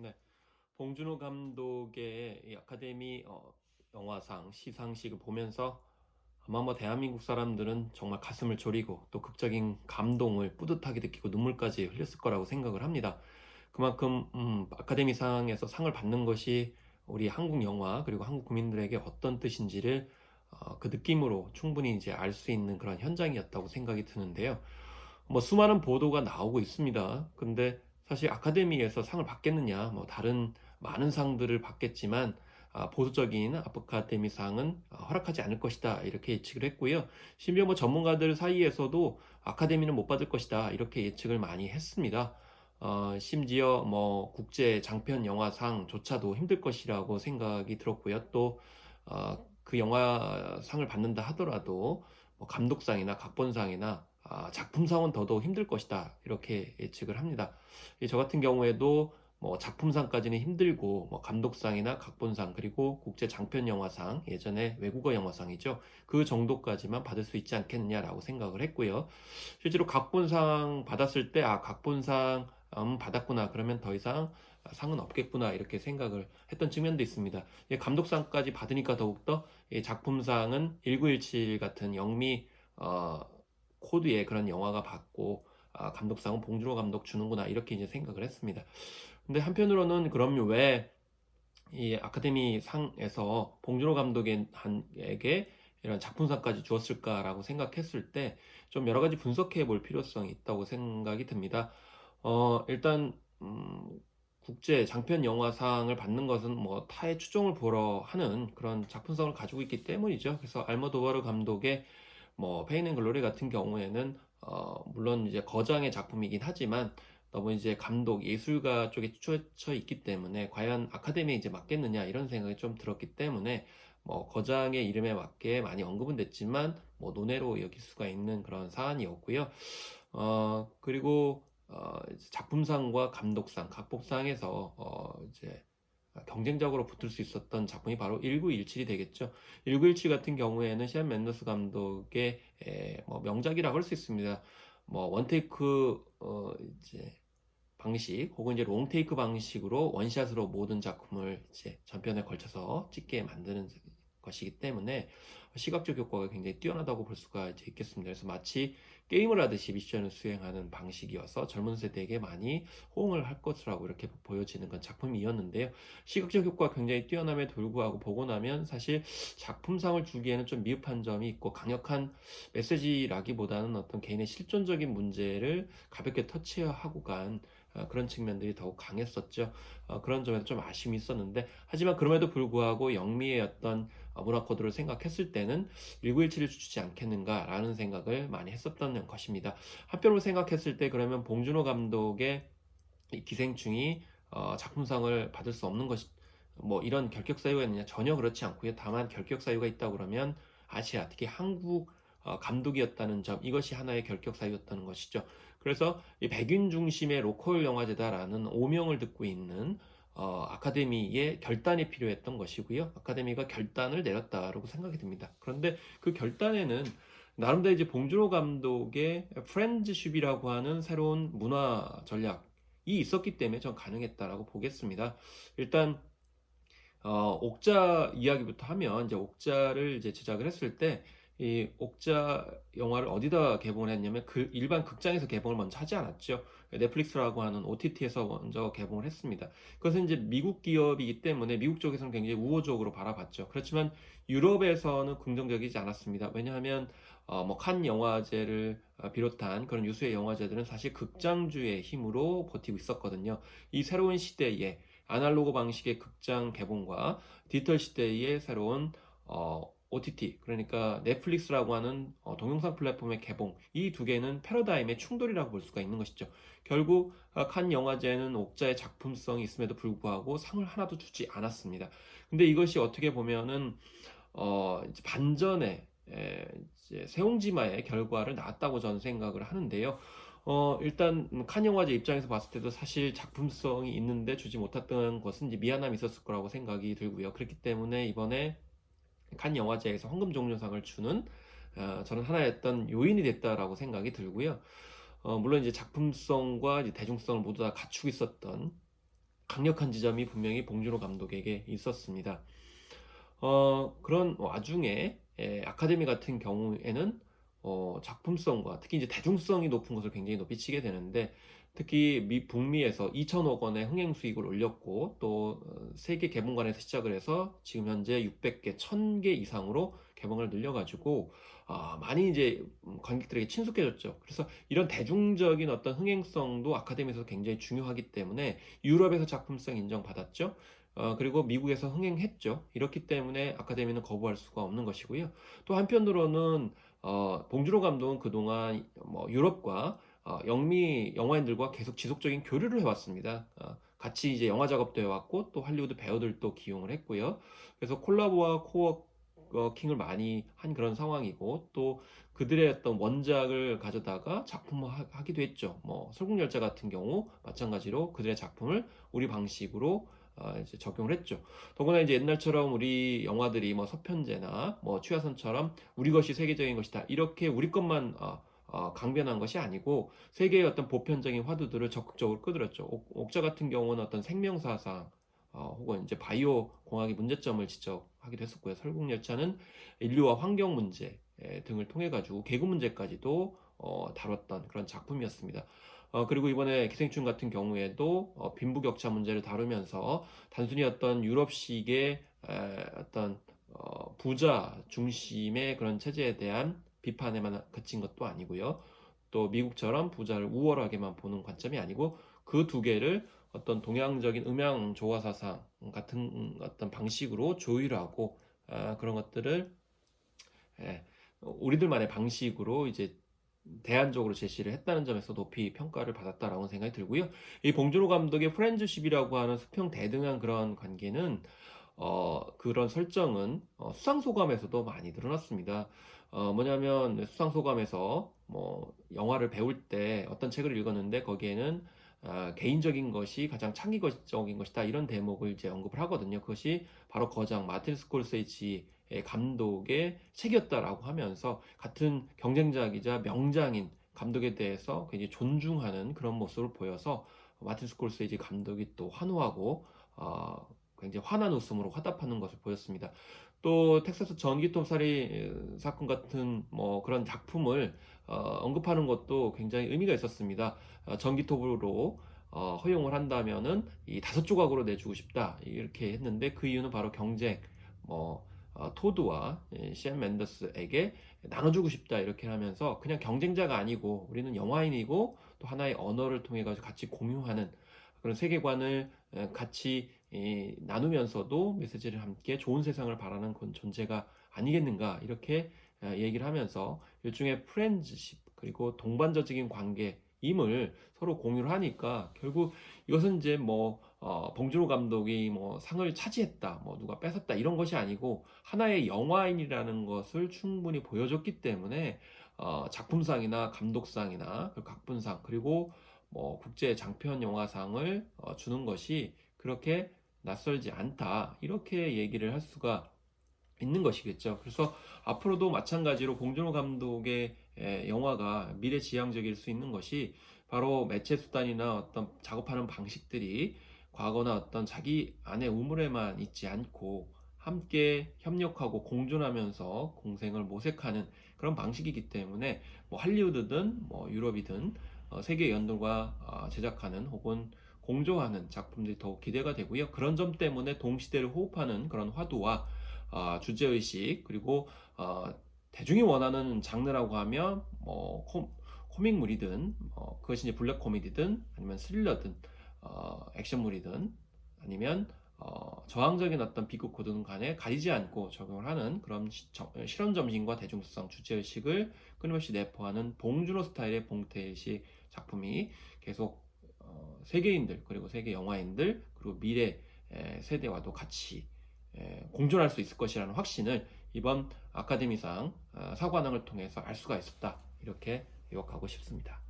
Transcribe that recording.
네. 봉준호 감독의 이 아카데미 영화상 시상식을 보면서 아마 대한민국 사람들은 정말 가슴을 졸이고 또 극적인 감동을 뿌듯하게 느끼고 눈물까지 흘렸을 거라고 생각을 합니다. 그만큼 아카데미상에서 상을 받는 것이 우리 한국 영화 그리고 한국 국민들에게 어떤 뜻인지를 그 느낌으로 충분히 이제 알 수 있는 그런 현장이었다고 생각이 드는데요. 수많은 보도가 나오고 있습니다. 근데 사실 아카데미에서 상을 받겠느냐, 다른 많은 상들을 받겠지만, 보수적인 아카데미 상은 허락하지 않을 것이다. 이렇게 예측을 했고요. 심지어 전문가들 사이에서도 아카데미는 못 받을 것이다. 이렇게 예측을 많이 했습니다. 심지어 국제 장편 영화상조차도 힘들 것이라고 생각이 들었고요. 또, 그 영화상을 받는다 하더라도 감독상이나 각본상이나 작품상은 더더욱 힘들 것이다. 이렇게 예측을 합니다. 저 같은 경우에도 작품상까지는 힘들고 감독상이나 각본상 그리고 국제 장편 영화상 예전에 외국어 영화상이죠. 그 정도까지만 받을 수 있지 않겠느냐라고 생각을 했고요. 실제로 각본상 받았을 때 각본상 받았구나 그러면 더 이상 상은 없겠구나 이렇게 생각을 했던 측면도 있습니다. 감독상까지 받으니까 더욱더 작품상은 1917 같은 영미 코드의 그런 영화가 받고 감독상은 봉준호 감독 주는구나 이렇게 이제 생각을 했습니다. 근데 한편으로는 그럼 왜 이 아카데미 상에서 봉준호 감독에게 이런 작품상까지 주었을까라고 생각했을 때 좀 여러 가지 분석해 볼 필요성이 있다고 생각이 듭니다. 일단 국제 장편 영화상을 받는 것은 타의 추종을 보러 하는 그런 작품성을 가지고 있기 때문이죠. 그래서 알모도바르 감독의 페인 앤 글로리 같은 경우에는 물론 이제 거장의 작품이긴 하지만 너무 이제 감독 예술가 쪽에 치우쳐 있기 때문에 과연 아카데미에 이제 맞겠느냐 이런 생각이 좀 들었기 때문에 거장의 이름에 맞게 많이 언급은 됐지만 논외로 여길 수가 있는 그런 사안이었고요. 그리고 이제 작품상과 감독상, 각본상에서 이제 경쟁적으로 붙을 수 있었던 작품이 바로 1917이 되겠죠. 1917 같은 경우에는 시안 멘더스 감독의 명작이라고 할 수 있습니다. 원테이크 이제 방식 혹은 이제 롱테이크 방식으로 원샷으로 모든 작품을 이제 전편에 걸쳐서 찍게 만드는 것이기 때문에 시각적 효과가 굉장히 뛰어나다고 볼 수가 이제 있겠습니다. 그래서 마치 게임을 하듯이 미션을 수행하는 방식이어서 젊은 세대에게 많이 호응을 할 것이라고 이렇게 보여지는 건 작품이었는데요. 시각적 효과가 굉장히 뛰어남에도 불구하고 보고 나면 사실 작품상을 주기에는 좀 미흡한 점이 있고 강력한 메시지라기보다는 어떤 개인의 실존적인 문제를 가볍게 터치하고 간 그런 측면들이 더욱 강했었죠. 그런 점에서 좀 아쉬움이 있었는데 하지만 그럼에도 불구하고 영미의 어떤 문화 코드를 생각했을 때는 1917을 주지 않겠는가라는 생각을 많이 했었던 것입니다. 한편으로 생각했을 때 그러면 봉준호 감독의 이 기생충이 작품상을 받을 수 없는 것이 이런 결격 사유가 있느냐 전혀 그렇지 않고요. 다만 결격 사유가 있다 그러면 아시아 특히 한국 감독이었다는 점 이것이 하나의 결격 사유였다는 것이죠. 그래서 이 백인 중심의 로컬 영화제다라는 오명을 듣고 있는 아카데미의 결단이 필요했던 것이고요. 아카데미가 결단을 내렸다라고 생각이 듭니다. 그런데 그 결단에는 나름대로 이제 봉준호 감독의 프렌즈십이라고 하는 새로운 문화 전략이 있었기 때문에 전 가능했다라고 보겠습니다. 일단 옥자 이야기부터 하면 이제 옥자를 이제 제작을 했을 때 이 옥자 영화를 어디다 개봉을 했냐면 그 일반 극장에서 개봉을 먼저 하지 않았죠. 넷플릭스라고 하는 OTT에서 먼저 개봉을 했습니다. 그것은 이제 미국 기업이기 때문에 미국 쪽에서는 굉장히 우호적으로 바라봤죠. 그렇지만 유럽에서는 긍정적이지 않았습니다. 왜냐하면 칸 영화제를 비롯한 그런 유수의 영화제들은 사실 극장주의 힘으로 버티고 있었거든요. 이 새로운 시대에 아날로그 방식의 극장 개봉과 디지털 시대의 새로운 OTT 그러니까 넷플릭스라고 하는 동영상 플랫폼의 개봉 이 두 개는 패러다임의 충돌이라고 볼 수가 있는 것이죠. 결국 칸 영화제는 옥자의 작품성이 있음에도 불구하고 상을 하나도 주지 않았습니다. 근데 이것이 어떻게 보면은 이제 반전의 이제 세옹지마의 결과를 낳았다고 저는 생각을 하는데요. 일단 칸 영화제 입장에서 봤을 때도 사실 작품성이 있는데 주지 못했던 것은 이제 미안함이 있었을 거라고 생각이 들고요. 그렇기 때문에 이번에 칸 영화제에서 황금종려상을 주는 저는 하나의 어떤 요인이 됐다라고 생각이 들고요. 물론 이제 작품성과 이제 대중성을 모두 다 갖추고 있었던 강력한 지점이 분명히 봉준호 감독에게 있었습니다. 그런 와중에 아카데미 같은 경우에는 작품성과 특히 이제 대중성이 높은 것을 굉장히 높이 치게 되는데, 특히 북미에서 2천억 원의 흥행 수익을 올렸고, 또 세계 개봉관에서 시작을 해서 지금 현재 600개, 1000개 이상으로 개봉을 늘려가지고 많이 이제 관객들에게 친숙해졌죠. 그래서 이런 대중적인 어떤 흥행성도 아카데미에서 굉장히 중요하기 때문에 유럽에서 작품성 인정받았죠. 그리고 미국에서 흥행했죠. 이렇기 때문에 아카데미는 거부할 수가 없는 것이고요. 또 한편으로는 봉준호 감독은 그동안 뭐 유럽과 영미 영화인들과 계속 지속적인 교류를 해왔습니다. 같이 이제 영화 작업도 해왔고, 또 할리우드 배우들도 기용을 했고요. 그래서 콜라보와 코워킹을 많이 한 그런 상황이고, 또 그들의 어떤 원작을 가져다가 작품화하기도 했죠. 뭐 설국열차 같은 경우 마찬가지로 그들의 작품을 우리 방식으로 이제 적용을 했죠. 더구나 이제 옛날처럼 우리 영화들이 뭐 서편제나 뭐 취하선처럼 우리 것이 세계적인 것이다, 이렇게 우리 것만 강변한 것이 아니고 세계의 어떤 보편적인 화두들을 적극적으로 끌어들였죠. 옥자 같은 경우는 어떤 생명사상 혹은 이제 바이오 공학의 문제점을 지적하기도 했었고요. 설국열차는 인류와 환경 문제 등을 통해 가지고 개구 문제까지도 다뤘던 그런 작품이었습니다. 그리고 이번에 기생충 같은 경우에도 빈부격차 문제를 다루면서 단순히 어떤 유럽식의 어떤 부자 중심의 그런 체제에 대한 비판에만 그친 것도 아니고요. 또 미국처럼 부자를 우월하게만 보는 관점이 아니고 그 두 개를 어떤 동양적인 음양 조화 사상 같은 어떤 방식으로 조율하고 그런 것들을 우리들만의 방식으로 이제 대안적으로 제시를 했다는 점에서 높이 평가를 받았다라고 생각이 들고요. 이 봉준호 감독의 프렌즈십이라고 하는 수평대등한 그런 관계는 그런 설정은 수상소감에서도 많이 드러났습니다. 뭐냐면 수상소감에서 뭐 영화를 배울 때 어떤 책을 읽었는데 거기에는 개인적인 것이 가장 창의적인 것이다, 이런 대목을 이제 언급을 하거든요. 그것이 바로 거장 마틴 스콜세지의 감독의 책이었다라고 하면서 같은 경쟁자이자 명장인 감독에 대해서 굉장히 존중하는 그런 모습을 보여서 마틴 스콜세지 감독이 또 환호하고 굉장히 환한 웃음으로 화답하는 것을 보였습니다. 또 텍사스 전기톱 살인 사건 같은 뭐 그런 작품을 언급하는 것도 굉장히 의미가 있었습니다. 전기톱으로 허용을 한다면은 이 5조각으로 내주고 싶다, 이렇게 했는데 그 이유는 바로 경쟁, 뭐 토드와 샘 맨더스에게 나눠주고 싶다, 이렇게 하면서 그냥 경쟁자가 아니고 우리는 영화인이고 또 하나의 언어를 통해 가지고 같이 공유하는 그런 세계관을 같이 나누면서도 메시지를 함께 좋은 세상을 바라는 그런 존재가 아니겠는가, 이렇게 얘기를 하면서 일종의 프렌즈십 그리고 동반자적인 관계임을 서로 공유를 하니까 결국 이것은 이제 뭐 봉준호 감독이 뭐 상을 차지했다, 뭐 누가 뺏었다, 이런 것이 아니고 하나의 영화인이라는 것을 충분히 보여줬기 때문에 작품상이나 감독상이나 각본상 그리고 뭐 국제 장편 영화상을 주는 것이 그렇게 낯설지 않다, 이렇게 얘기를 할 수가 있는 것이겠죠. 그래서 앞으로도 마찬가지로 봉준호 감독의 영화가 미래지향적일 수 있는 것이 바로 매체 수단이나 어떤 작업하는 방식들이 과거나 어떤 자기 안의 우물에만 있지 않고 함께 협력하고 공존하면서 공생을 모색하는 그런 방식이기 때문에 뭐 할리우드든 뭐 유럽이든 세계 연도가 제작하는 혹은 공조하는 작품들이 더욱 기대가 되고요. 그런 점 때문에 동시대를 호흡하는 그런 화두와 주제의식, 그리고 대중이 원하는 장르라고 하면 뭐 코믹물이든 그것이 이제 블랙 코미디든 아니면 스릴러든 액션물이든 아니면 저항적인 어떤 비극 코드든 간에 가리지 않고 적용을 하는 그런 실험 점심과 대중성 주제의식을 끊임없이 내포하는 봉준호 스타일의 봉태일식 작품이 계속 세계인들 그리고 세계 영화인들 그리고 미래 세대와도 같이 공존할 수 있을 것이라는 확신을 이번 아카데미상 사관왕을 통해서 알 수가 있었다, 이렇게 요약하고 싶습니다.